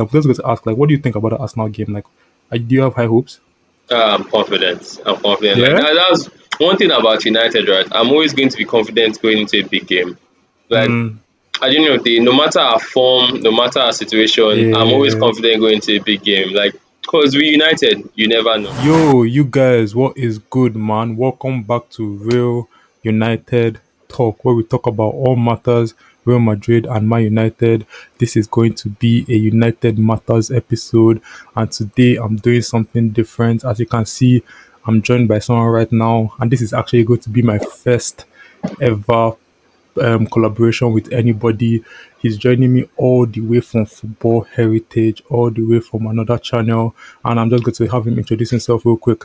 I'm just going to ask, like, what do you think about the Arsenal game? Like, do you have high hopes? I'm confident. I'm confident. Like Yeah. that's one thing about United, right? I'm always going to be confident going into a big game. Like Mm, at the end of the day, no matter our form, no matter our situation, I'm always yeah. confident going into a big game. Like, cause we United, you never know. Yo, you guys, what is good, man? Welcome back to Real United Talk, where we talk about all matters Real Madrid and Man United. This is going to be a United Matters episode, and today I'm doing something different. As you can see, I'm joined by someone right now, and this is actually going to be my first ever collaboration with anybody. He's joining me all the way from Football Heritage, all the way from another channel, and I'm just going to have him introduce himself real quick.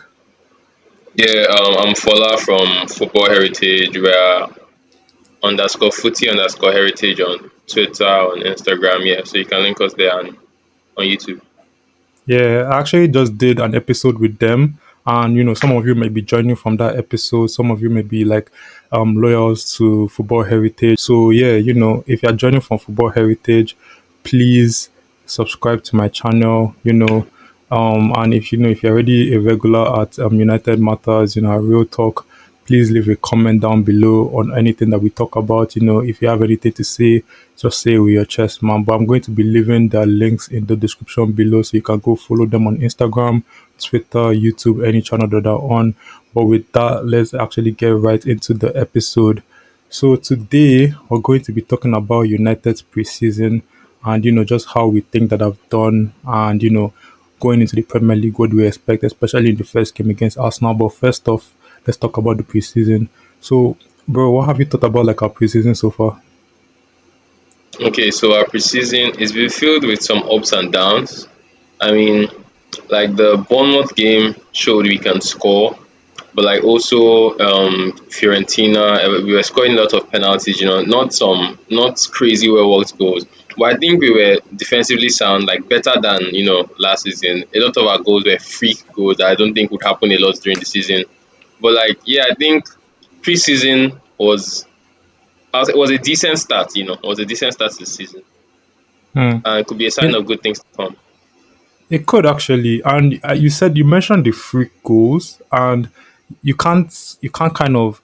Yeah, I'm Fola from Football Heritage. We're underscore footy underscore heritage on Twitter, on Instagram. Yeah, so you can link us there and on YouTube. Yeah, I actually just did an episode with them, and some of you may be joining from that episode. Some of you may be like loyals to Football Heritage. So yeah, if you're joining from Football Heritage, please subscribe to my channel. And if you're already a regular at United Matters, Real Talk, please leave a comment down below on anything that we talk about. If you have anything to say, just say with your chest, man. But I'm going to be leaving the links in the description below so you can go follow them on Instagram, Twitter, YouTube, any channel that are on. But with that, let's actually get right into the episode. So today we're going to be talking about United's preseason and just how we think that I've done and going into the Premier League, what do we expect, especially in the first game against Arsenal. But first off, let's talk about the preseason. So, bro, what have you thought about like our preseason so far? Okay, so our preseason is been filled with some ups and downs. I mean, like the Bournemouth game showed we can score, but like also Fiorentina, we were scoring a lot of penalties. Not crazy well worked goals, but I think we were defensively sound, like better than last season. A lot of our goals were freak goals that I don't think would happen a lot during the season. But like, yeah, I think preseason was a decent start. It was a decent start to the season, Hmm. and it could be a sign It, of good things to come. it could actually, and you mentioned the free goals, and you can't kind of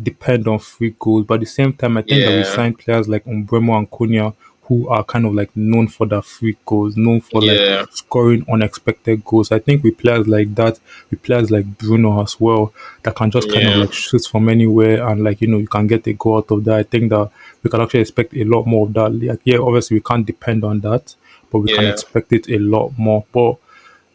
depend on free goals, but at the same time, I think that we Yeah, signed players like Umbremo and Cunha who are kind of like known for their free goals, known for like yeah, scoring unexpected goals. I think with players like that, with players like Bruno as well, that can just kind of yeah, like shoot from anywhere and like you can get a goal out of that. I think that we can actually expect a lot more of that. Like, yeah, obviously we can't depend on that, but we can yeah. expect it a lot more. But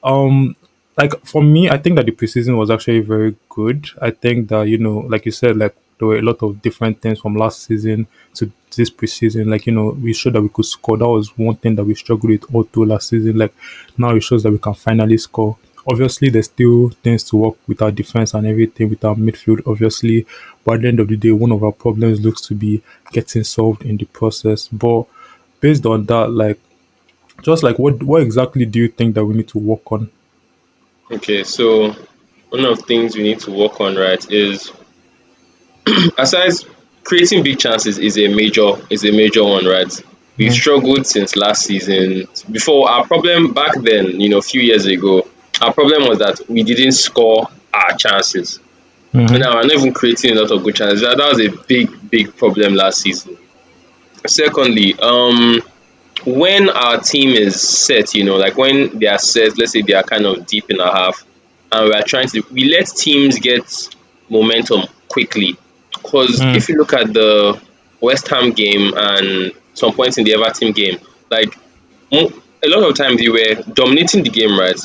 um, like for me, I think that the preseason was actually very good. I think that like you said, like there were a lot of different things from last season to this preseason. Like we showed that we could score. That was one thing that we struggled with all through last season. Like now it shows that we can finally score. Obviously, there's still things to work with our defense and everything with our midfield. Obviously, but at the end of the day, one of our problems looks to be getting solved in the process. But based on that, like just like what exactly do you think that we need to work on? Okay, so one of the things we need to work on, right, is aside creating big chances is a major one, right? We've Mhm. struggled since last season. Before our problem back then, a few years ago, our problem was that we didn't score our chances. Mhm. Now we're not even creating a lot of good chances. That was a big problem last season. Secondly, when our team is set, like when they are set, let's say they are kind of deep in a half, and we let teams get momentum quickly. Because Mm. if you look at the West Ham game and some points in the Everton game, like a lot of times you were dominating the game, right?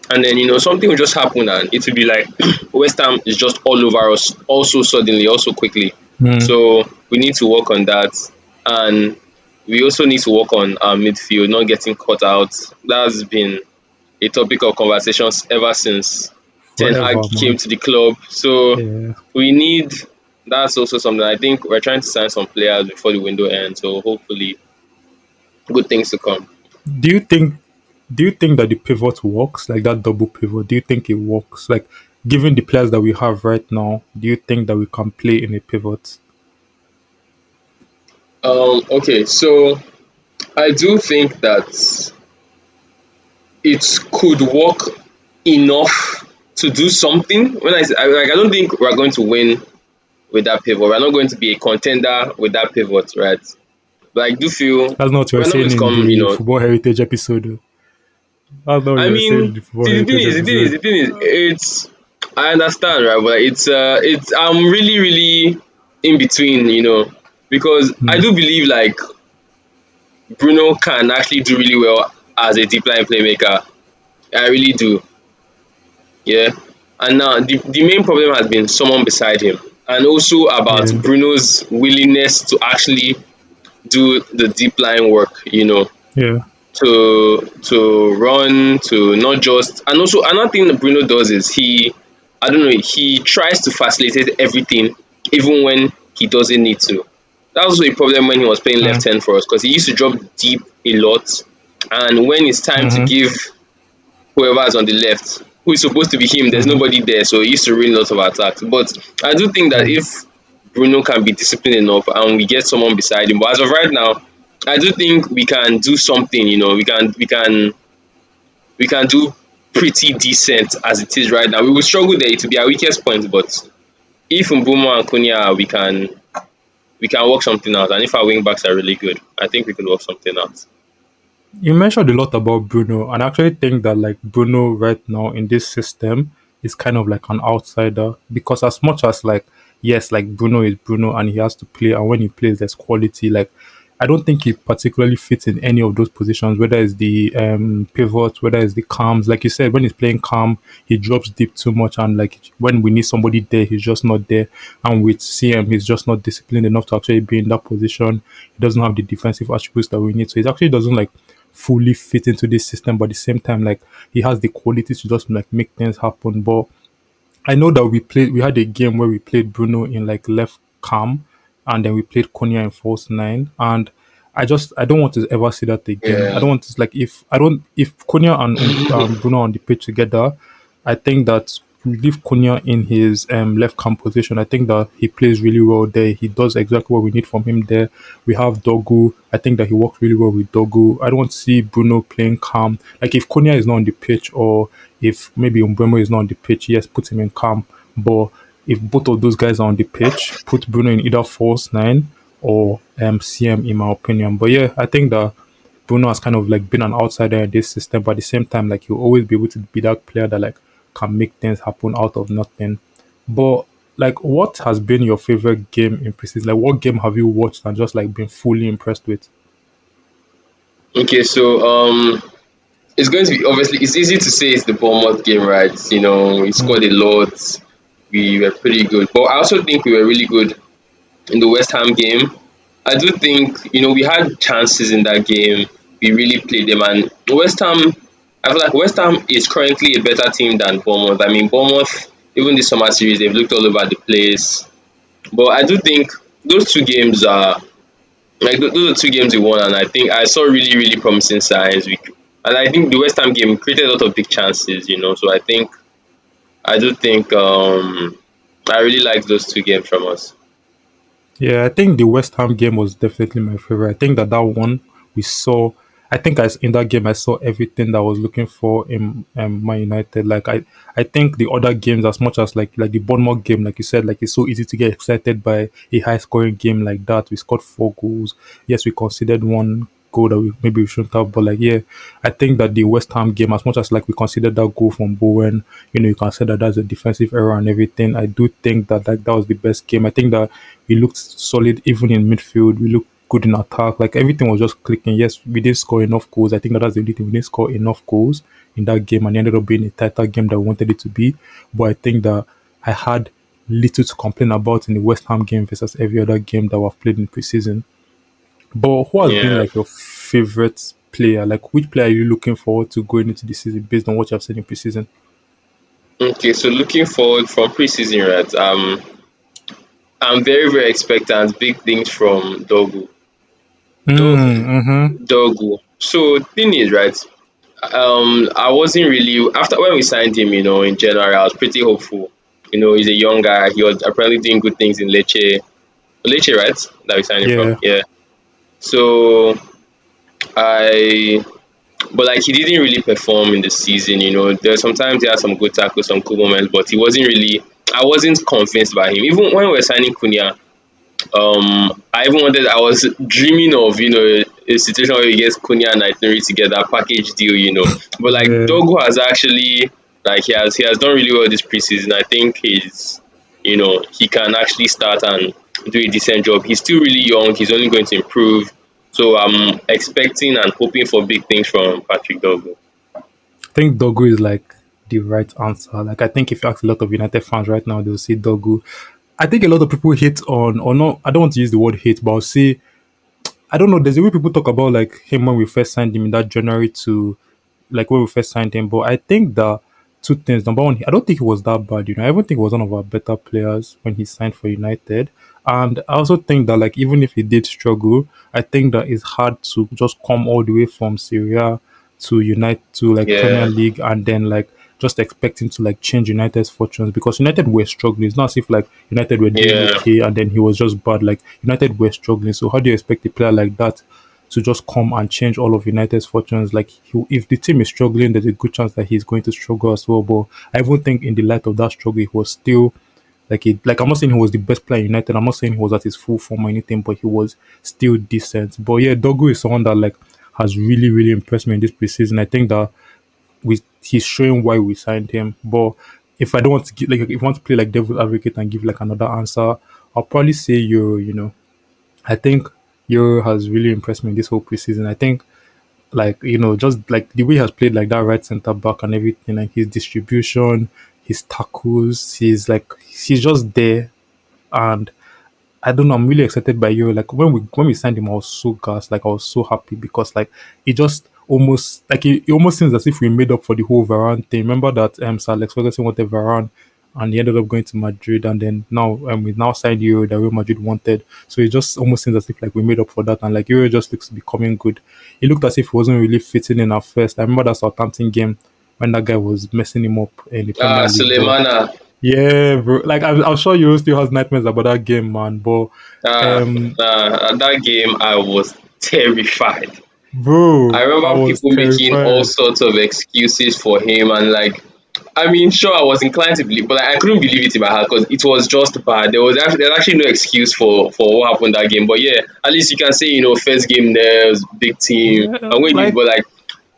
And then something will just happen and it will be like West Ham is just all over us also suddenly, also quickly. Mm. So we need to work on that, and we also need to work on our midfield, not getting caught out. That's been a topic of conversations ever since Ten Hag Forever, came man. to the club. So Yeah. we need that's also something. I think we're trying to sign some players before the window ends, so hopefully good things to come. Do you think do you think that the pivot works? Like that double pivot, do you think it works? Like given the players that we have right now, do you think that we can play in a pivot? Okay, so I do think that it could work enough to do something. When I don't think we're going to win with that pivot. We're not going to be a contender with that pivot, right? But I do feel That's not what you were when saying numbers in come, the football heritage episode, though. That's not what I you were saying mean, in the football see, heritage episode. it's I understand, right? But it's I'm really, really in between, because I Hmm. do believe like Bruno can actually do really well as a deep line playmaker. I really do, yeah. And now the main problem has been someone beside him, and also about Yeah, Bruno's willingness to actually do the deep line work, yeah. to run, to not just, and also another thing that Bruno does is I don't know, he tries to facilitate everything even when he doesn't need to. That was also a problem when he was playing Hmm. left hand for us, because he used to drop deep a lot, and when it's time to Mm-hmm. give whoever is on the left, who is supposed to be him, there's Mm-hmm. nobody there, so he used to win lots of attacks. But I do think that Mm. if Bruno can be disciplined enough and we get someone beside him, but as of right now, I do think we can do something. We can do pretty decent as it is right now. We will struggle there; it will be our weakest point. But if Mbumo and Kunya, we can work something out, and if our wing backs are really good, I think we could work something out. You mentioned a lot about Bruno, and I actually think that like Bruno right now in this system is kind of like an outsider because as much as like yes, like Bruno is Bruno and he has to play, and when he plays, there's quality. Like I don't think he particularly fits in any of those positions, whether it's the pivot, whether it's the calms. Like you said, when he's playing calm, he drops deep too much, and like when we need somebody there, he's just not there. And with CM, he's just not disciplined enough to actually be in that position. He doesn't have the defensive attributes that we need, so he actually doesn't like fully fit into this system, but at the same time, like he has the quality to just like make things happen. But I know that we had a game where we played Bruno in like left cam and then we played Konya in false nine. And I don't want to ever see that again. I Yeah, don't want to like if Konya and Bruno are on the pitch together, I think that we leave Konya in his left cam position. I think that he plays really well there. He does exactly what we need from him there. We have Dogu. I think that he works really well with Dogu. I don't want to see Bruno playing calm. Like if Konya is not on the pitch or if maybe Umbremo is not on the pitch, yes, put him in calm. But if both of those guys are on the pitch, put Bruno in either false nine or CM in my opinion. But yeah, I think that Bruno has kind of like been an outsider in this system, but at the same time, like he'll always be able to be that player that like can make things happen out of nothing. But like, what has been your favorite game in preseason? Like, what game have you watched and just like been fully impressed with? okay, so it's going to be, obviously it's easy to say it's the Bournemouth game, right? We Mm. scored a lot, we were pretty good, but I also think we were really good in the West Ham game. I do think we had chances in that game. We really played them, and West Ham. I feel like West Ham is currently a better team than Bournemouth. I mean, Bournemouth, even the summer series, they've looked all over the place. But I do think those two games are like those are two games we won, and I think I saw really, really promising signs. And I think the West Ham game created a lot of big chances. So I do think I really like those two games from us. Yeah, I think the West Ham game was definitely my favorite. I think that one we saw. I think in that game I saw everything that I was looking for in Man United. Like I think the other games, as much as like the Bournemouth game, like you said, like it's so easy to get excited by a high scoring game like that. We scored 4 goals. Yes, we considered one goal that maybe we shouldn't have, but like yeah, I think that the West Ham game, as much as like we considered that goal from Bowen, you can say that that's a defensive error and everything. I do think that like that was the best game. I think that we looked solid even in midfield. We looked good in attack. Like everything was just clicking. Yes, we didn't score enough goals. I think that's the only thing. We didn't score enough goals in that game, and it ended up being a tighter game than we wanted it to be. But I think that I had little to complain about in the West Ham game versus every other game that we've played in preseason. But who has been Yeah. like your favorite player? Like which player are you looking forward to going into the season based on what you have seen in preseason? Okay, so looking forward from preseason, right? I'm very, very expectant. Big things from Mm-hmm. Dogu. So thing is, right? I wasn't really after when we signed him. In January, I was pretty hopeful. He's a young guy. He was apparently doing good things in Lecce, right? That we signed him from. Yeah. Yeah. So I but like he didn't really perform in the season. There's sometimes he had some good tackles, some cool moments, but he wasn't really. I wasn't convinced by him. Even when we were signing Cunha, I even wanted. I was dreaming of a situation where we get Cunha and Itinerary together, package deal. But like Yeah, Dogo has actually like he has done really well this preseason. I think he can actually start and do a decent job. He's still really young. He's only going to improve. So I'm expecting and hoping for big things from Patrick Dogo. I think Dogu is like the right answer. Like I think if you ask a lot of United fans right now, they'll say Dogu. I think a lot of people hate on or not. I don't want to use the word hate, but I'll say I don't know. There's a way people talk about like him when we first signed him in that January to like when we first signed him. But I think that two things. Number one, I don't think he was that bad. I even think he was one of our better players when he signed for United. And I also think that like even if he did struggle, I think that it's hard to just come all the way from Syria to United to like Premier Yeah, League and then like just expecting to like change United's fortunes because United were struggling. It's not as if like United were doing yeah. okay and then he was just bad. Like United were struggling. So how do you expect a player like that to just come and change all of United's fortunes? Like if the team is struggling, there's a good chance that he's going to struggle as well. But I even think in the light of that struggle, he was still like I'm not saying he was the best player in United. I'm not saying he was at his full form or anything, but he was still decent. But yeah, Dogu is someone that like has really, really impressed me in this preseason. I think that he's showing why we signed him. But if I don't want to give like if I want to play like devil advocate and give like another answer, I'll probably say Euro. I think Euro has really impressed me this whole preseason. I think like just like the way he has played like that right center back and everything, like his distribution, his tackles, he's just there. And I don't know. I'm really excited by you. Like when we signed him, I was so gassed. Like I was so happy because like it just almost like it almost seems as if we made up for the whole Varane thing. Remember that Sir Alex Ferguson wanted Varane, and he ended up going to Madrid, and then now we now signed Euro that Real Madrid wanted. So it just almost seems as if like we made up for that, and like Euro just looks to be coming good. It looked as if he wasn't really fitting in at first. I remember that Southampton game when that guy was messing him up in the Premier League, but Sulemana. yeah, bro. Like I'm sure you still has nightmares about that game, man. But um, That game, I was terrified. I bro, I remember was people making all terrified. sorts of excuses for him, and like, I mean, sure, I was inclined to believe, but like, I couldn't believe it in my heart because it was just bad. There's actually no excuse for what happened that game. But yeah, at least you can say first game nerves, big team, Yeah, and when you like but like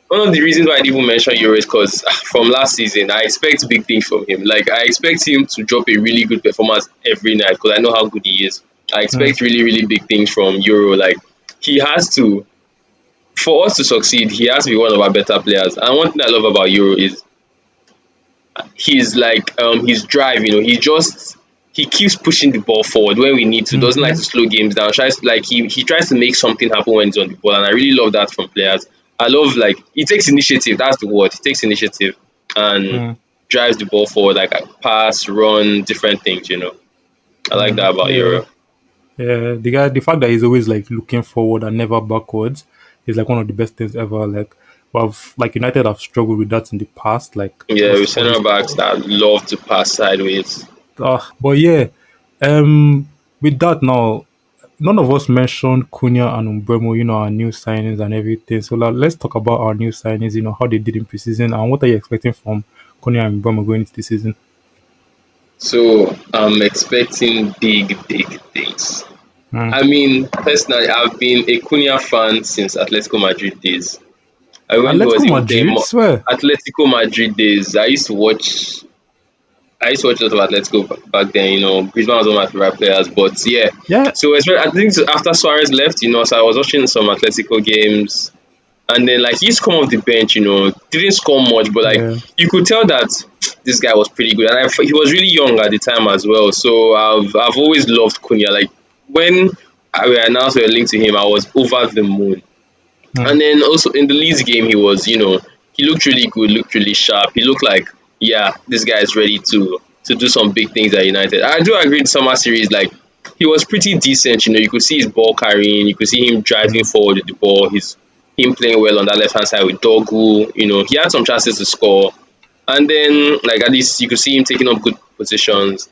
one of the reasons why I didn't even mention Euro is because from last season, I expect big things from him. Like, I expect him to drop a really good performance every night because I know how good he is. I mm, expect really, really big things from Euro. Like, he has to, for us to succeed, he has to be one of our better players. And one thing I love about Euro is his drive. He keeps pushing the ball forward when we need to. Doesn't like mm-hmm, to slow games down. Tries like he tries to make something happen when he's on the ball, and I really love that from players. I love like he takes initiative. That's the word. He takes initiative and mm, drives the ball forward, like pass, run, different things. I like that about yeah, Euro. yeah. The fact that he's always like looking forward and never backwards is like one of the best things ever. Like United have struggled with that in the past. Like Yeah, with just all center this. backs that love to pass sideways. But yeah, with that now, none of us mentioned Cunha and Umbremo, our new signings and everything. So like, let's talk about our new signings, how they did in preseason and what are you expecting from Cunha and Umbremo going into the season? So I'm expecting big, big things. Mm. I mean, personally, I've been a Cunha fan since Atletico Madrid days. When he Atletico was even playing Madrid, more swear. Atletico Madrid days, I used to watch a lot of Atletico back then. Griezmann was one of my favorite players. But yeah, Yeah, so I think so after Suarez left, so I was watching some Atletico games, and then like he used to come off the bench, didn't score much, but like yeah. you could tell that this guy was pretty good, and he was really young at the time as well. So I've always loved Cunha. Like when I announced we were linked to him, I was over the moon. Mm. And then also in the Leeds game, he looked really good, looked really sharp. He looked like, yeah, this guy is ready to do some big things at United. I do agree in summer series, like he was pretty decent. You could see his ball carrying, you could see him driving Mm. forward with the ball. Him playing well on that left hand side with Dogu. He had some chances to score, and then like at least you could see him taking up good positions.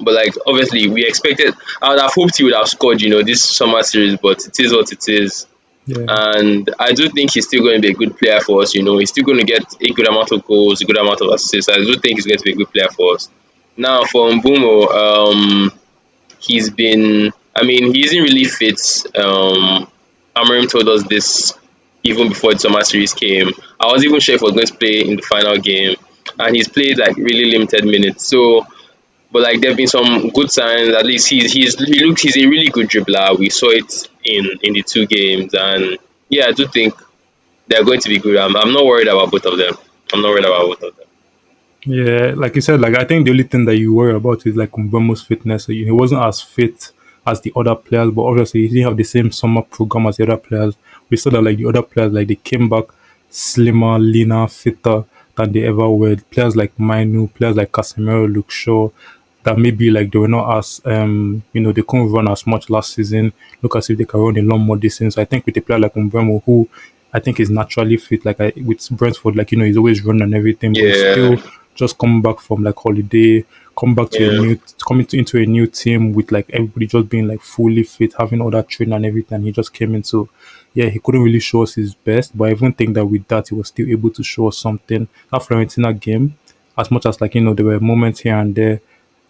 But like obviously we expected, I would have hoped he would have scored, this summer series, but it is what it is. Yeah. And I do think he's still going to be a good player for us. He's still going to get a good amount of goals, a good amount of assists. I do think he's going to be a good player for us. Now for Mbumo, he's been. I mean, he isn't really fit. Amarim told us this even before the summer series came. I was even sure if he was going to play in the final game, and he's played like really limited minutes. So, but like there have been some good signs. At least he's a really good dribbler. We saw it in the two games, and yeah, I do think they're going to be good. I'm not worried about both of them. I'm not worried about both of them. Yeah, like you said, like I think the only thing that you worry about is like Umbemo's fitness. So, he wasn't as fit as the other players, but obviously he didn't have the same summer program as the other players. We saw that like the other players, like they came back slimmer, leaner, fitter than they ever were. Players like Mainu, players like Casemiro, Luke Shaw, that maybe like they were not as they couldn't run as much last season. Look as if they can run a lot more this season. So I think with a player like Umbemo who I think is naturally fit, with Brentford, like he's always running and everything, but he's Yeah, still just coming back from like holiday, come back to a yeah, new coming into a new team with like everybody just being like fully fit, having all that training and everything. And he just came in, so yeah, he couldn't really show us his best, but I even think that with that he was still able to show us something. That Florentina game, as much as there were moments here and there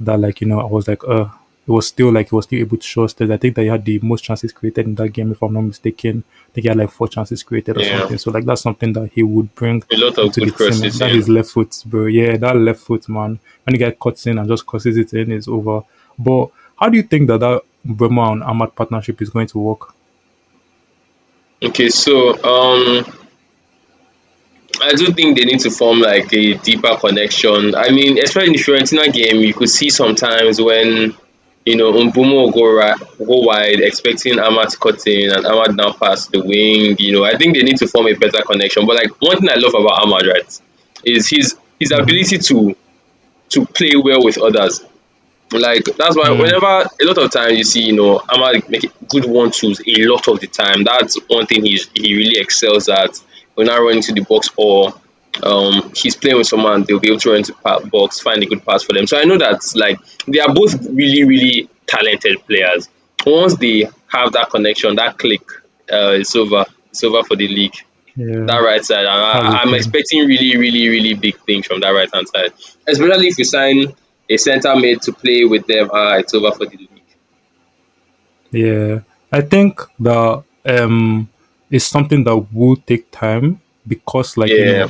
that I was like he was still able to show us that. I think that he had the most chances created in that game, if I'm not mistaken. I think he had like four chances created or yeah. something. So like that's something that he would bring A lot of into the good team. crosses. That Yeah. his left foot, bro. Yeah, that left foot, man. When the guy cuts in and just crosses it in, it's over. But how do you think that Burma and Ahmad partnership is going to work? Okay, so I do think they need to form like a deeper connection. I mean, especially in the Fiorentina game, you could see sometimes when Umbumo will go wide, expecting Ahmad to cut in, and Ahmad now pass the wing. I think they need to form a better connection. But like one thing I love about Ahmad, right, is his Mm-hmm. ability to play well with others. Like that's why Mm, whenever a lot of times you see Ahmad make good one twos a lot of the time. That's one thing he really excels at. When I run into the box or he's playing with someone, they'll be able to run into box, find a good pass for them. So I know that like they are both really really talented players. Once they have that connection, that click, it's over. It's over for the league. That yeah, right side, that's the I'm thing. expecting really really really big things from that right hand side, especially if you sign a centre mid to play with them. It's over for the league. Yeah, I think that it's something that will take time because, Yeah,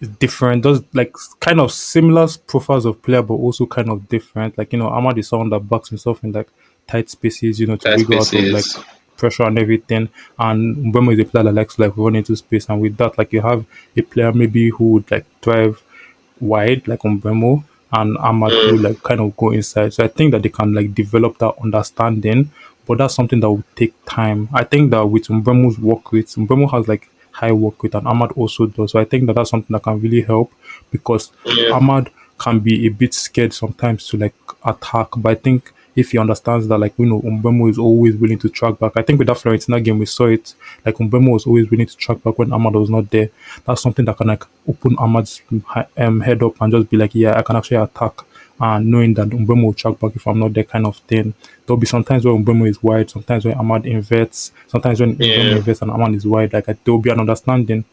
it's different. Those like kind of similar profiles of player, but also kind of different. Ahmad is someone that backs himself in like tight spaces, to that wiggle space out of like is. pressure and everything. And Mbemo is a player that likes to like run into space, and with that, like you have a player maybe who would like thrive wide, like on Bremo, and Ahmad who Mm, like kind of go inside. So I think that they can like develop that understanding, but that's something that will take time. I think that with Mbremo's work rate, Mbremo has like high work rate, and Ahmad also does. So I think that that's something that can really help because yeah, Ahmad can be a bit scared sometimes to like attack, but I think if he understands that, like, Umbemo is always willing to track back. I think with that Fiorentina game, we saw it. Like, Umbemo was always willing to track back when Ahmad was not there. That's something that can, like, open Ahmad's head up and just be like, yeah, I can actually attack. And knowing that Umbemo will track back if I'm not there, kind of thing. There'll be sometimes where Umbemo is wide, sometimes when Ahmad inverts, sometimes when Umbemo yeah, inverts and Ahmad is wide. Like, there'll be an understanding.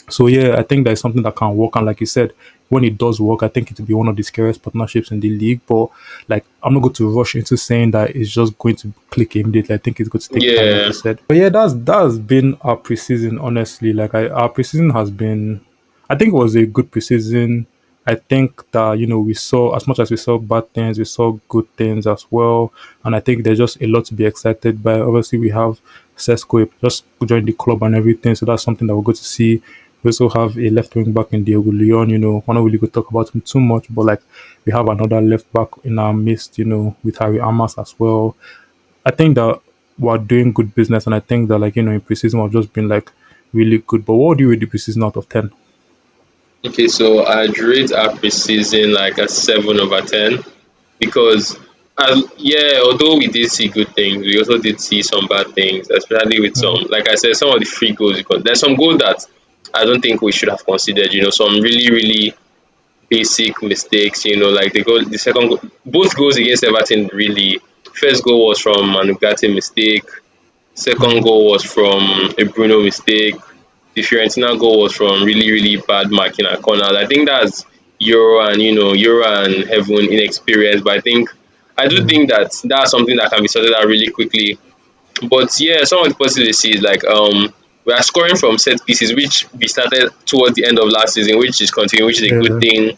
So yeah, I think that's something that can work. And like you said, when it does work, I think it will be one of the scariest partnerships in the league. But like, I'm not going to rush into saying that it's just going to click immediately. I think it's going to take time, like yeah. you said. But yeah, that's been our preseason. Honestly, our preseason has been. I think it was a good preseason. I think that we saw, as much as we saw bad things, we saw good things as well. And I think there's just a lot to be excited by. Obviously, we have Sesko just joined the club and everything, so that's something that we're going to see. We also have a left wing back in Diego Leon. We're not really going to talk about him too much, but like we have another left back in our midst. With Harry Amas as well. I think that we're doing good business, and I think that in preseason we've just been like really good. But what do you rate the preseason out of 10? Okay, so I'd rate our preseason like a 7/10 because, yeah, although we did see good things, we also did see some bad things, especially with Mm, some, like I said, some of the free goals. Because there's some goals that I don't think we should have considered. Some really, really basic mistakes. Like the second goal, both goals against Everton. Really, first goal was from Manugati mistake. Second goal was from a Bruno mistake. The Fiorentina goal was from really, really bad marking at corners. I think that's Euro and Heaven inexperience, but I do Yeah. think that that's something that can be sorted out really quickly. But yeah, some of the positives we see is like we are scoring from set pieces, which we started towards the end of last season, which is continuing, which is a good Yeah. thing.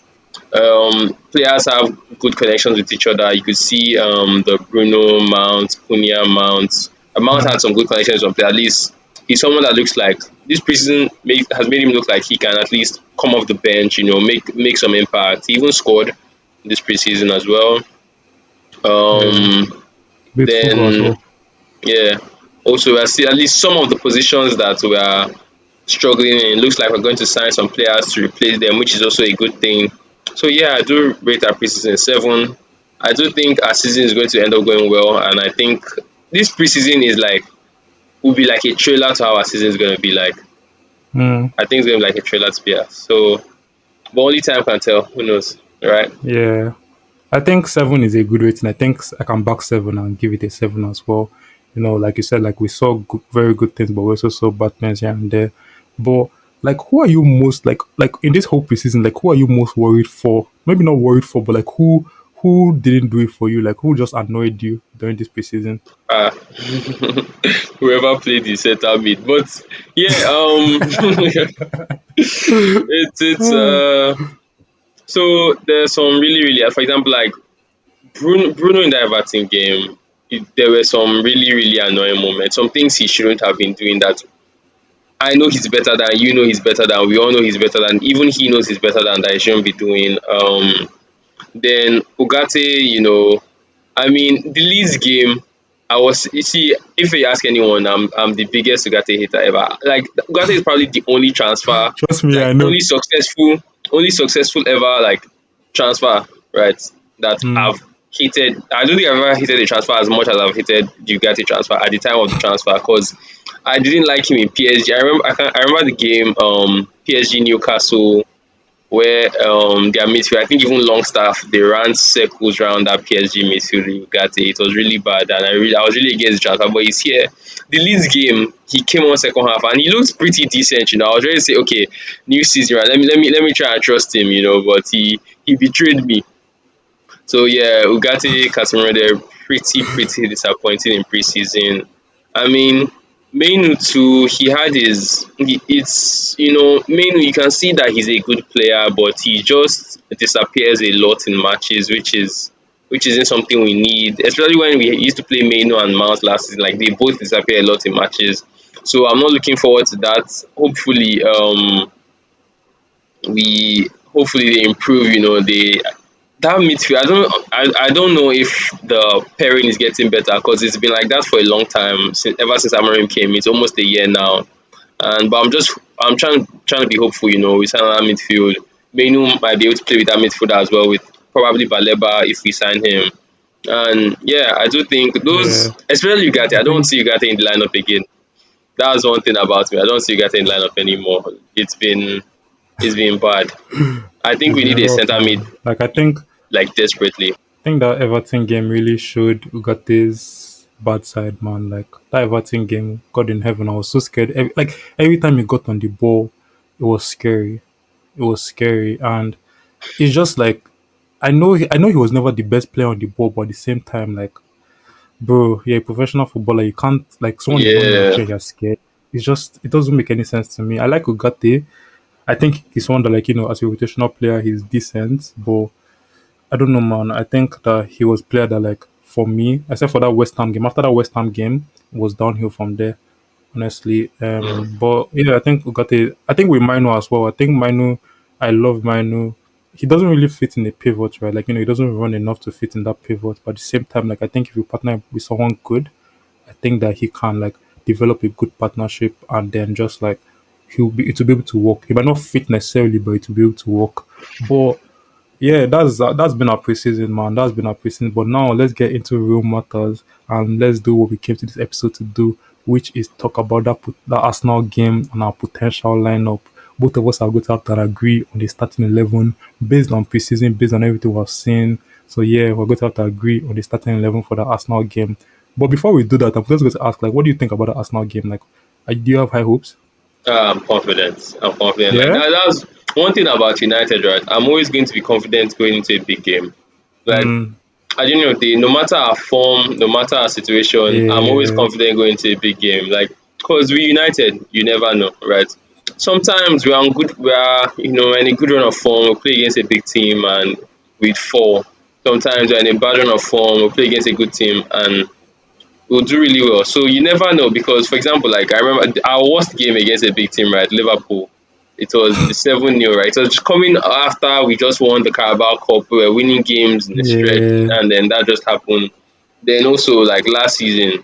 Players have good connections with each other. You could see the Bruno Mount, Cunha Mount. Mount Mm. had some good connections with players. At least he's someone that looks like this preseason has made him look like he can at least come off the bench, make some impact. He even scored this preseason as well. Yeah. Um, Beat Fugo as then well. yeah, also I see at least some of the positions that we are struggling in. It looks like we're going to sign some players to replace them, which is also a good thing. So yeah, I do rate our preseason 7. I do think our season is going to end up going well, and I think this preseason is like will be like a trailer to how our season is going to be like. Mm. I think it's going to be like a trailer to Beer. So, but only time can tell. Who knows, right? Yeah. I think 7 is a good rating. I think I can back 7 and give it a 7 as well. Like you said, like we saw very good things, but we also saw bad things here and there. But like, who are you most like in this whole preseason? Like, who are you most worried for? Maybe not worried for, but like who didn't do it for you? Like, who just annoyed you during this preseason? Ah, whoever played the center mid, but yeah, it's so there's some really really for example like Bruno in the Everton game, there were some really, really annoying moments. Some things he shouldn't have been doing that I know he's better than, he's better than, we all know he's better than, even he knows he's better than that he shouldn't be doing. Then Ugarte, I mean, the Leeds game, you see, if you ask anyone, I'm the biggest Ugarte hater ever. Like, Ugarte is probably the only transfer, Trust me, like, I know. only successful ever, like, transfer, right, that Mm. I've hated. I don't think I've ever hated a transfer as much as I've hated the Ugarte transfer at the time of the transfer because I didn't like him in PSG. I remember the game, PSG Newcastle where their midfield, I think even Longstaff, they ran circles around that PSG midfield in Ugarte. It was really bad, and I was really against the transfer. But he's here. The Leeds game, he came on second half, and he looks pretty decent. I was ready to say, okay, new season, right? Let me try and trust him. But he betrayed me. So yeah, Ugarte, Casemiro, they're pretty disappointing in preseason. I mean, Mainu too, he had it's Mainu, you can see that he's a good player, but he just disappears a lot in matches, which isn't something we need, especially when we used to play Mainu and Mount last season. Like they both disappear a lot in matches. So I'm not looking forward to that. We hopefully they improve, they that midfield. I don't know if the pairing is getting better because it's been like that for a long time ever since Amarim came. It's almost a year now, and but I'm trying to be hopeful. We sign that midfield. Menu might be able to play with that midfield as well with probably Baleba if we sign him. And yeah, I do think those, Yeah. especially Ugarte. I I don't think see Ugarte in the lineup again. That's one thing about me. I don't see Ugarte in the lineup anymore. It's been bad. I think it's we been need a a rough, center mid man. Like like desperately. think that Everton game really showed Ugate's bad side, man. Like that Everton game, God in heaven, I was so scared. Every time he got on the ball, it was scary. It was scary, and it's just like I know he was never the best player on the ball, but at the same time, like bro, you're a professional footballer. You can't like someone is running at Yeah. you and you're scared. It doesn't make any sense to me. I like Ugate. I think he's one that as a rotational player he's decent, but I don't know, man. I think that he was player that, like, for me, except for that West Ham game. After that West Ham game, it was downhill from there, honestly. Mm. But yeah, I think Ugarte. I think with Mino as well. I think Mino. I love Mino. He doesn't really fit in a pivot, right? Like he doesn't run enough to fit in that pivot. But at the same time, like I think if you partner with someone good, I think that he can like develop a good partnership and then just like it will be able to work. He might not fit necessarily, but it will be able to work. But yeah, that's been our preseason, man. That's been our preseason. But now let's get into real matters and let's do what we came to this episode to do, which is talk about that Arsenal game and our potential lineup. Both of us are going to have to agree on the starting 11 based on preseason, based on everything we've seen. So yeah, we're going to have to agree on the starting 11 for the Arsenal game. But before we do that, I'm just going to ask, like, what do you think about the Arsenal game? Like, do you have high hopes? I'm confident. I'm confident. Like Yeah. that's one thing about United, right? I'm always going to be confident going into a big game. Like Mm, at the end of the day, no matter our form, no matter our situation, I'm always yeah. confident going into a big game. Like, cause we United, you never know, right? Sometimes we are on good, we are in a good run of form. We play against a big team and we fall. Sometimes we're in a bad run of form. We play against a good team and we'll do really well. So you never know because, for example, like I remember our worst game against a big team, right? Liverpool. It was the 7-0, right? So just coming after we just won the Carabao Cup, we were winning games in the stretch, Yeah. and then that just happened. Then also like last season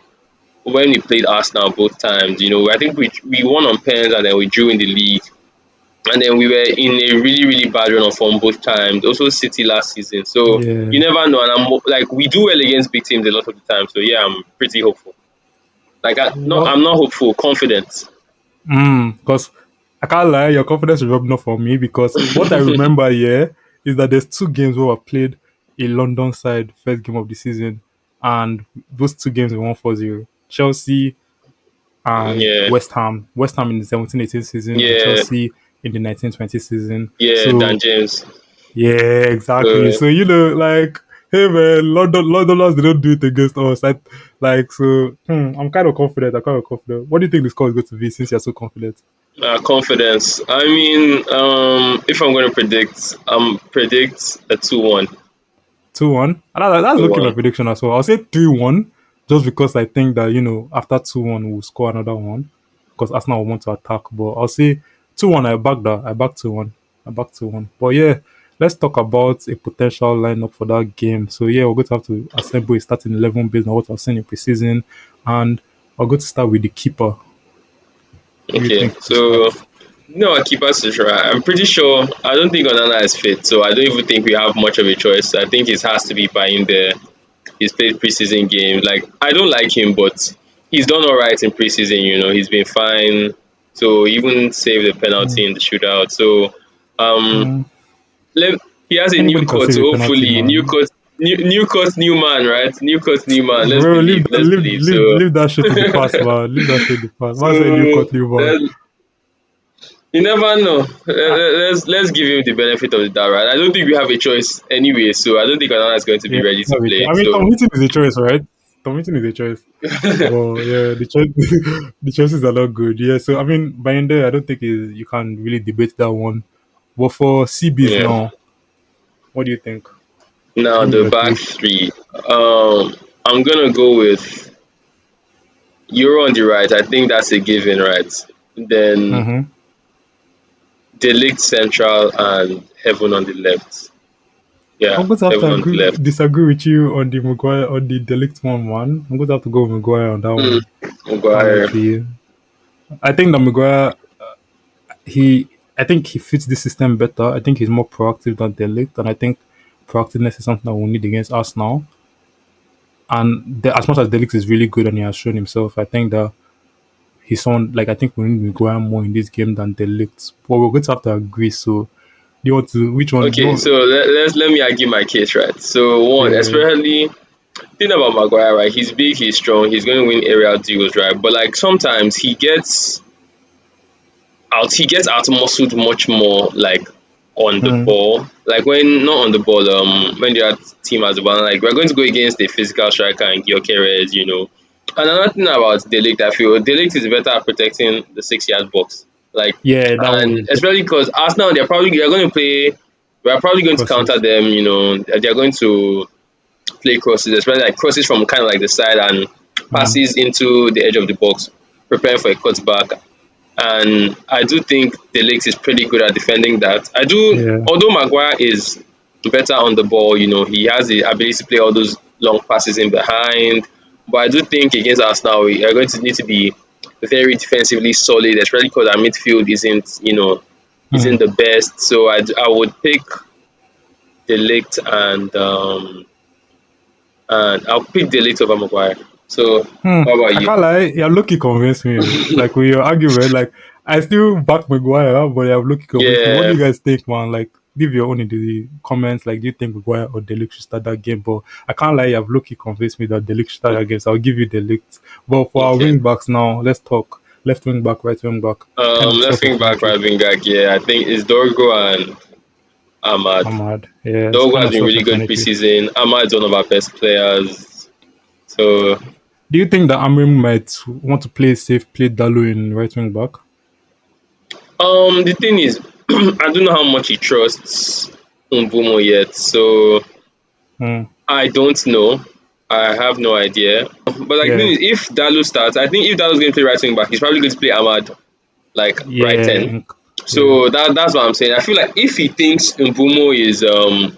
when we played Arsenal both times, I think we won on pens and then we drew in the league. And then we were in a really, really bad run of form both times. Also City last season. So you Yeah. never know. And like we do well against big teams a lot of the time. So yeah, I'm pretty hopeful. Like Well, I'm not hopeful, confident. because I can't lie, your confidence is rubbing off on me because what I remember here is that there's two games where I played a London side first game of the season, and those two games we won 4-0. Chelsea and Yeah, West Ham. West Ham in the 17-18 season and yeah, Chelsea in the 19-20 season. yeah. Dan So James. yeah, exactly. So So like, hey man, Londoners they don't do it against us. I'm kind of confident. I'm kind of confident. What do you think the score is going to be since you're so confident? confidence. I mean, if I'm going to predict, predict a 2-1. 2-1. And that's Two looking my one. prediction as well. I'll say 3-1, just because I think that, after 2-1, we'll score another one because Arsenal will want to attack. But I'll say 2-1. I back that. I back 2-1. I back 2-1. But yeah, let's talk about a potential lineup for that game. So yeah, we're going to have to assemble a starting 11 based on what I've seen in preseason. And we're going to start with the keeper. Who do you Okay, think to start? so no, our keeper situation. I'm pretty sure. I don't think Onana is fit, so I don't even think we have much of a choice. I think it has to be buying there. He's played preseason games. Like I don't like him, but he's done all right in preseason. He's been fine. So he even saved the Mm, penalty in the shootout. So um, mm, let, he has a new Anybody can coach. save So a penalty, hopefully, new man. coach, new coach, new man, right? New coach, new man. Let's Bro, believe. Let's believe. So leave that shit in the past, man. Leave that shit in the past. Man said you so cut new man. let you never know. Ah, Let's give him the benefit of the doubt, right? I don't think we have a choice anyway, so I don't think Onana is going to yeah, be ready to have it. play. I mean, Tom So Hinton is a choice, right? Tom Hinton is a choice. But yeah, the choice, the choices are not good. Yeah, so I mean, by in there, I don't think you can really debate that one. But for CBs yeah. now, what do you think? Now Give me the your back three. three. I'm gonna go with Euro on the right. I think that's a given, right? Then Mm-hmm. Delict central and Heaven on the left. Yeah, I'm going to have to Heaven on the left. disagree with you on the Maguire on the Delict one, man. I'm going to have to go with Maguire on that Hmm. one. Can't lie Maguire. to you. I think that Maguire he I think he fits the system better. I think he's more proactive than Delict, and I think proactiveness is something that we'll need against us now. And as much as Delict is really good and he has shown himself, I think that he's someone like I think we need Maguire more in this game than Delict. But we're going to have to agree. So, do you want to which one? Do you Okay, want? so let me argue my case, right? So one, Yeah. especially thing about Maguire, right? He's big, he's strong, he's going to win aerial duels, right? But like sometimes he gets out muscled much more like on the Mm, ball. Like when not on the ball, when the other team has the ball, like we're going to go against a physical striker and Gyökeres. And another thing about Delict, I feel Delict is better at protecting the 6 yard box. Like, yeah, that one and is especially because Arsenal, they're going to play. We are probably going to counter crosses. them. They're going to play crosses, especially like crosses from kind of like the side and Mm, passes into the edge of the box, preparing for a cutback. And I do think the Lakes is pretty good at defending that. yeah. Although Maguire is better on the ball, he has the ability to play all those long passes in behind. But I do think against Arsenal, we are going to need to be very defensively solid, especially because our midfield isn't Mm. the best. So I would pick the Ligt and I'll pick the Ligt over Maguire. So how about I you? can't lie, you lucky convinced me. Like with your argument, like I still back Maguire, but you have lucky convinced me. What do Yeah, you guys think, man? Like Leave your own in the comments. Like, do you think Maguire or Delict should start that game? But I can't lie, you've low-key convinced me that Delict should start that game. So I'll give you Delict. But for our Okay. wing backs now, let's talk left wing back, right wing back. Kind of Let's think back self-explanatory. right wing back. Yeah, I think it's Dorgo and Ahmad. Ahmad. Yeah, it's Dorgo kind has of been really good self-explanatory. preseason. Ahmad's one of our best players. So Do you think that Amrim might want to play safe, play Dalo in right wing back? the thing is, I don't know how much he trusts Umbumo yet. So Mm, I don't know. I have no idea. But like the thing yeah, is, if Dalu starts, I think if Dalu's going to play right wing back, he's probably going to play Ahmad like right yeah, 10. yeah, So that's what I'm saying. I feel like if he thinks Mbumo is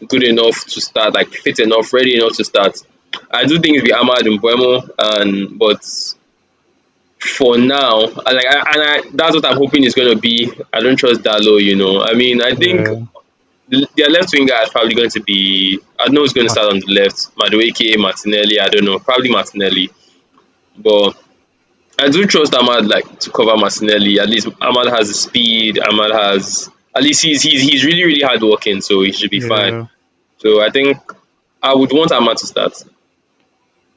good enough to start, like fit enough, ready enough to start, I do think it'll be Ahmad Mbuemo. And but for now, that's what I'm hoping is going to be. I don't trust Dalo. I mean, I think yeah. their left winger is probably going to be. I don't know who's going to start on the left. Madueke, Martinelli. I don't know. Probably Martinelli. But I do trust Ahmad like to cover Martinelli. At least Ahmad has the speed. Ahmad has at least he's really really hardworking, so he should be fine. Yeah. So I think I would want Ahmad to start.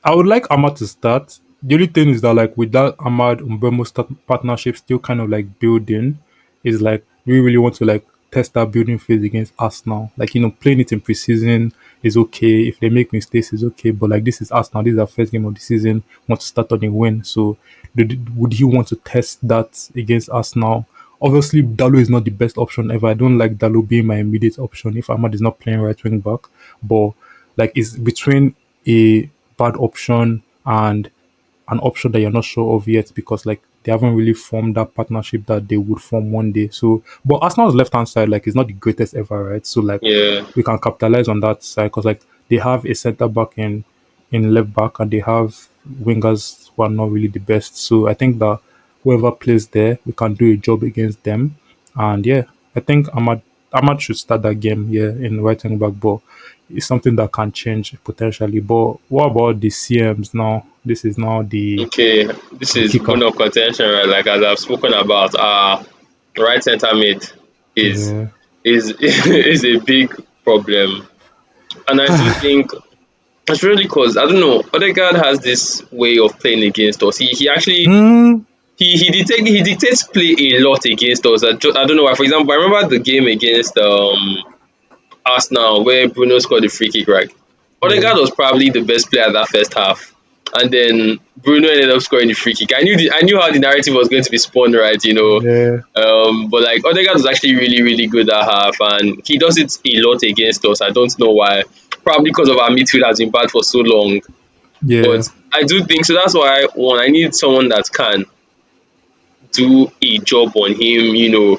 I would like Ahmad to start. The only thing is that like with that Ahmad Mbemo start partnership still kind of like building, is like we really want to like test that building phase against Arsenal. Like playing it in preseason is okay. If they make mistakes is okay. But like this is Arsenal, this is our first game of the season. Want to start on a win. So would he want to test that against Arsenal? Obviously, Dalo is not the best option ever. I don't like Dalo being my immediate option if Ahmad is not playing right wing back. But like it's between a bad option and an option that you're not sure of yet because like they haven't really formed that partnership that they would form one day. So, but Arsenal's left hand side like is not the greatest ever, right? So like Yeah. we can capitalize on that side because like they have a centre back in left back and they have wingers who are not really the best. So I think that whoever plays there, we can do a job against them. And yeah, I think Ahmad should start that game, yeah, in right wing back, but it's something that can change potentially. But what about the CMs now? This is now Okay. This the is kicker. bone of contention, right? Like as I've spoken about, right center mid is Yeah. is is a big problem, and I do think especially because I don't know, Odegaard has this way of playing against us. He actually Hmm. he dictates play a lot against us. I don't know why. For example, I remember the game against Arsenal where Bruno scored the free kick. Right, Yeah. Odegaard was probably the best player that first half, and then Bruno ended up scoring the free kick. I knew how the narrative was going to be spun, right? Yeah. But like Odegaard was actually really really good that half, and he does it a lot against us. I don't know why. Probably because of our midfield has been bad for so long. Yeah. But I do think so. That's why one, I need someone that can do a job on him,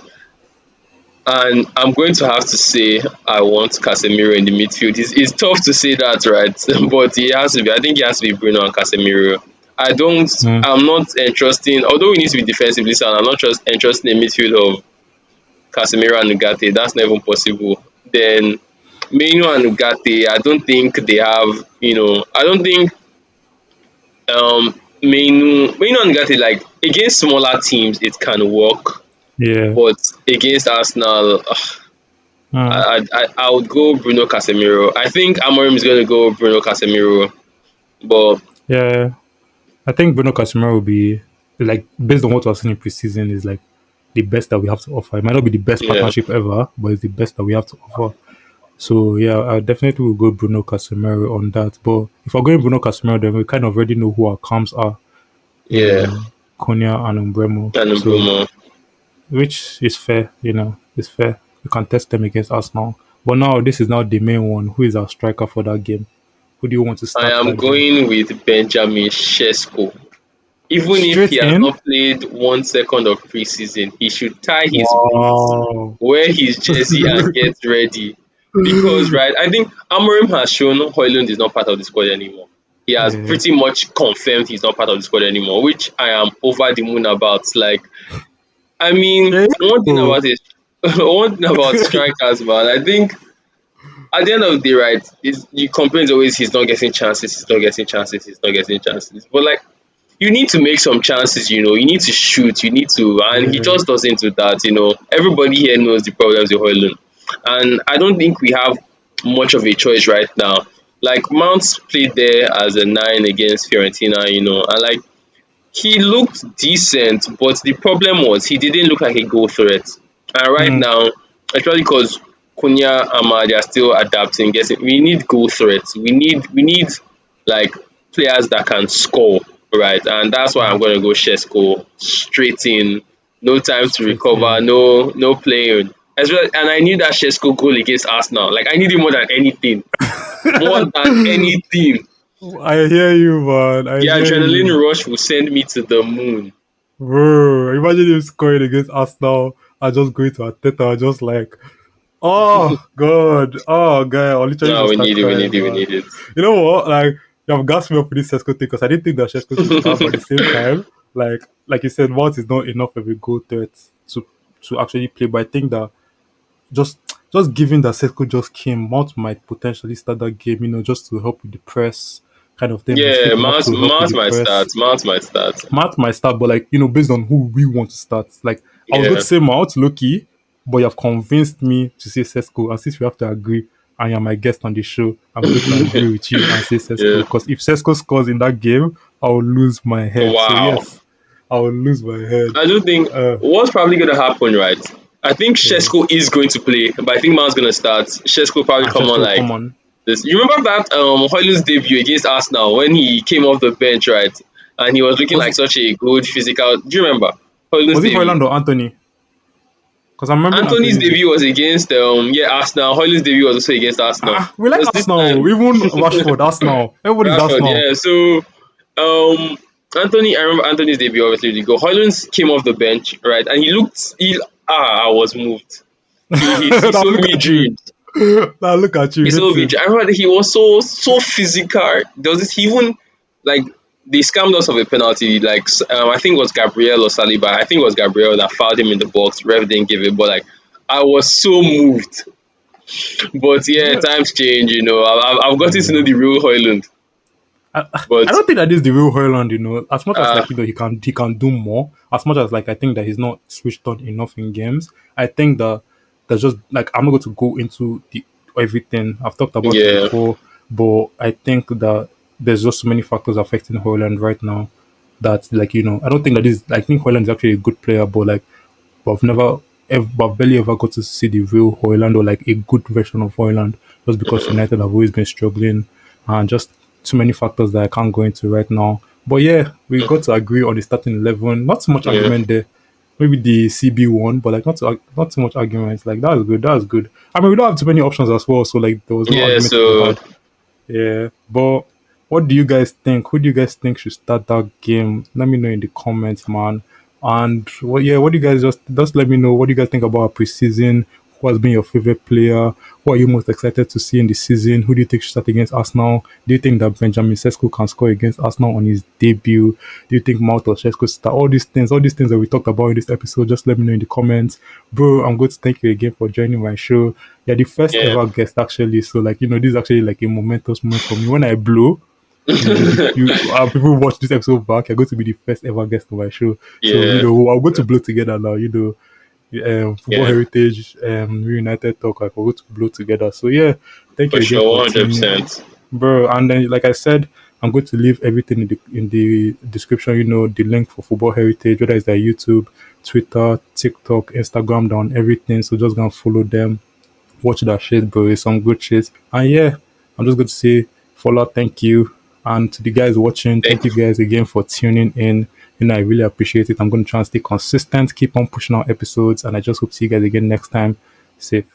And I'm going to have to say I want Casemiro in the midfield. It's tough to say that, right? But he has to be. I think he has to be Bruno and Casemiro. I don't. Hmm. I'm not entrusting. Although we need to be defensively sound, I'm not just entrusting the midfield of Casemiro and Ugarte. That's not even possible. Then Meno and Ugarte, I don't think they have. I don't think Meno and Ugarte like against smaller teams it can work, Yeah. but against Arsenal, Hmm. I would go Bruno Casemiro. I think Amorim is going to go Bruno Casemiro, but Yeah. I think Bruno Casemiro will be like based on what we're seeing in preseason is like the best that we have to offer. It might not be the best yeah, partnership ever, but it's the best that we have to offer. So yeah, I definitely will go Bruno Casemiro on that. But if we're going Bruno Casemiro, then we kind of already know who our camps are yeah, in Konya and Umbremo. and So Bruno. which is fair, it's fair. You can test them against Arsenal. But now this is now the main one. Who is our striker for that game? Who do you want to I start am that game? going with Benjamin Sesko. Even if he Straight has in. not played 1 second of preseason, he should tie his boots, Wow. wear his jersey, and get ready. Because, right, I think Amorim has shown Hoyland is not part of the squad anymore. He has Yeah. pretty much confirmed he's not part of the squad anymore, which I am over the moon about. Like, I mean, Yeah. one thing Oh. about it, one thing about strikers, man, I think at the end of the day, right, is you complain always he's not getting chances, he's not getting chances, he's not getting chances. But like you need to make some chances, you need to shoot, you need to and he Yeah. just doesn't do that. Everybody here knows the problems with Hoyland. And I don't think we have much of a choice right now. Like Mount played there as a nine against Fiorentina, and like he looked decent, but the problem was he didn't look like a goal threat. And right Mm, now, especially because Cunha, Ahmad, they are still adapting, guessing we need goal threats. We need like players that can score, right? And that's why I'm mm, going to go Shesko straight in, no time to straight recover, in. no playing. As well, and I need that Shesko goal against Arsenal. Like I need it more than anything. I hear you, man. I The hear adrenaline you. rush will send me to the moon. Bro, imagine him scoring against Arsenal and just going to Ateta and just like, oh, God. Oh, God. I'll literally No, just we start need it, we crying, need it, we man. need it. You know what? Like, you have gassed me up with this Sesko thing because I didn't think that Sesko should start, but at the same time, like you said, Mount is not enough of a goal threat to actually play. But I think that just just given that Sesko just came, Mount might potentially start that game, just to help with the press kind of thing. He's Yeah, fit enough to help with Mount the might start. press. Mount might start. Mount might start, but like based on who we want to start. Like I was going Yeah. to say Mount, Loki, but you have convinced me to say Sesko. And since we have to agree, and you're my guest on the show, I'm going to agree with you and say Sesko. Yeah. Because if Sesko scores in that game, I'll lose my head. So Wow. yes, I will lose my head. I do think Uh, what's probably gonna happen, right? I think yeah. Shesko is going to play, but I think Mount's gonna start. Shesko probably And come on Sesko, like come on. this. You remember that Hoyland's debut against Arsenal when he came off the bench, right? And he was looking Was like it such a good physical. Do you remember Hoyland's was it debut? Hoyland or Anthony? Because I'm remembering Anthony's Anthony's. debut was against Arsenal. Hoyland's debut was also against Arsenal. We like Was this Arsenal. time Even Rashford, Arsenal. Everybody's Rashford? Arsenal. Yeah. So um Anthony, I remember Anthony's debut obviously did go. Hoyland came off the bench, right? And I was moved. He Now sold look me at you. dreams. Now look at you He sold me hating. dreams. I remember that he was so physical. There was this he even like they scammed us of a penalty. Like I think it was Gabriel or Saliba. I think it was Gabriel that fouled him in the box. Rev didn't give it, but like I was so moved. But yeah, Yeah. times change. I've gotten to know Yeah. the real Hoyland. I But don't think that is the real Hoyland, As much as uh, like he can do more. As much as like I think that he's not switched on enough in games. I think that there's just like I'm not going to go into the everything. I've talked about it yeah, before, but I think that there's just so many factors affecting Hoyland right now that like I don't think that is. I think Hoyland is actually a good player, but like but I've barely ever got to see the real Hoyland or like a good version of Hoyland just because United have always been struggling and just too many factors that I can't go into right now. But yeah, we got to agree on the starting 11. Not too much yeah, argument there. Maybe the CB one, but like not too much arguments. Like that was good. That was good. I mean, we don't have too many options as well, so like there was no yeah. argument to be So had. Yeah, but what do you guys think? Who do you guys think should start that game? Let me know in the comments, man. And what do you guys just let me know? What do you guys think about our preseason? Who has been your favorite player? Who are you most excited to see in the season? Who do you think should start against Arsenal? Do you think that Benjamin Sesko can score against Arsenal on his debut? Do you think Mount or Sesko start? All these things that we talked about in this episode, just let me know in the comments. Bro, I'm going to thank you again for joining my show. You're the first yeah, ever guest actually. So like, this is actually like a momentous moment for me. When I blow, people watch this episode back, you're going to be the first ever guest on my show. So, yeah, I'll go to blow together now, football yeah. heritage, reunited talk, like we'll go to blow together. So yeah, thank For you again sure, for one hundred tuning in. percent. Bro, and then like I said, I'm going to leave everything in the description, the link for football heritage, whether it's their YouTube, Twitter, TikTok, Instagram, down everything. So just gonna follow them, watch that shit, bro. It's some good shit. And yeah, I'm just going to say, follow, thank you. And to the guys watching, thank you guys again for tuning in. I really appreciate it. I'm going to try and stay consistent, keep on pushing out episodes, and I just hope to see you guys again next time. Safe.